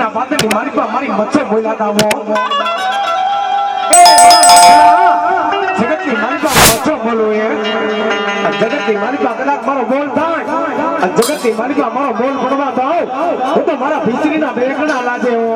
ના પાતળી મારી પા મારી મચ્છર બોલાતા હો જગતની મારી પા મચ્છર બોલો એ જગતની મારી પા કદાચ મારો બોલ થાય જગતની મારી પા મારો બોલ પડવા દઉં હું તો મારા ભીતરીના બેકડા લાગે હો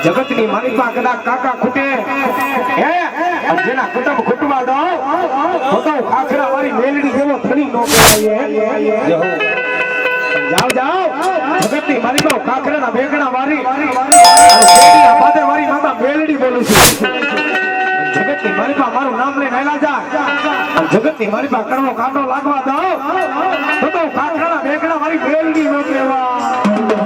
જગતની મારી પા કદાચ કાકા ખૂટે હે જેના કુટુંબ ખૂટવા દો તો ખાખરા વાળી મેલડી જેવો થણી નો કહેવાય જાઓ જાઓ જગતની મારી પા ખાખરાના બેગણા વાળી શેડીના પાદર વાળી મામા મેલડી બોલું છું જગતની મારી પા મારું નામ લઈને આલા જા જગતની મારી પા કરવો કાંડો લાગવા દો તો ખાખરાના બેગણા વાળી મેલડી નો કહેવાય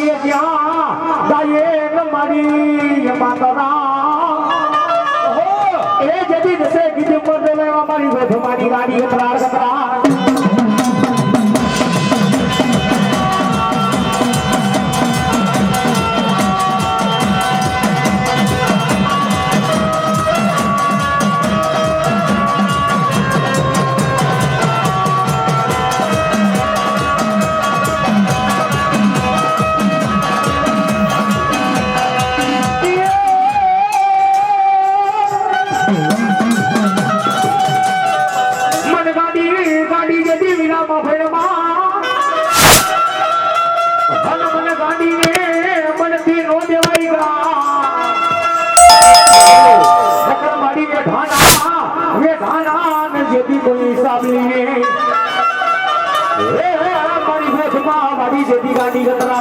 વાડીએ જ્યાં ગાયે મારી માતરા એ જદી દસે કીધું પર લેવા મારી વેઠ મારી ગાડી કતરા કતરા गाड़ी कतरा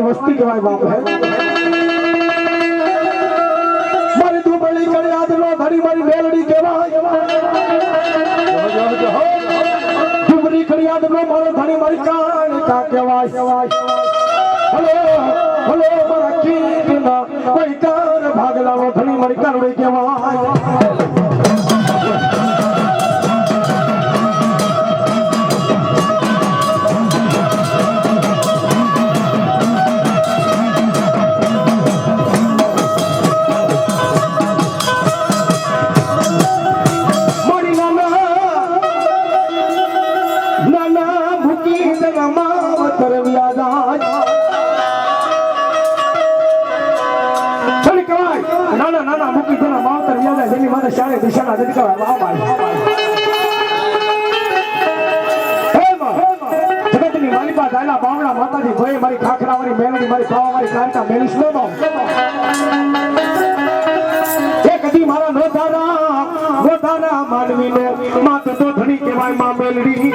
वस्ती के भाई बाप है मारी तू बड़ी कर याद लो धड़ी मारी मेलड़ी के भाई डुबरी कर याद लो मारो धड़ी मारी कान का के भाई હલો હલો મારા કીર્તના કોઈ કાર ભાગલાવો ધણી મારી કારુડે કહેવાય નાના નાના મૂકી તેના માવતર યાદ જેની માથે શાળે દિશાના દડકા જગતની માલિકા દાયલા બાવડા માતાજી ભોય મારી ખાખરાવાળી મેલડી મારી પાવાવાળી કારકા મેલીશ નો એ કદી મારા નોધારા માનવીનો માત તો ધણી કહેવાય માં મેલડી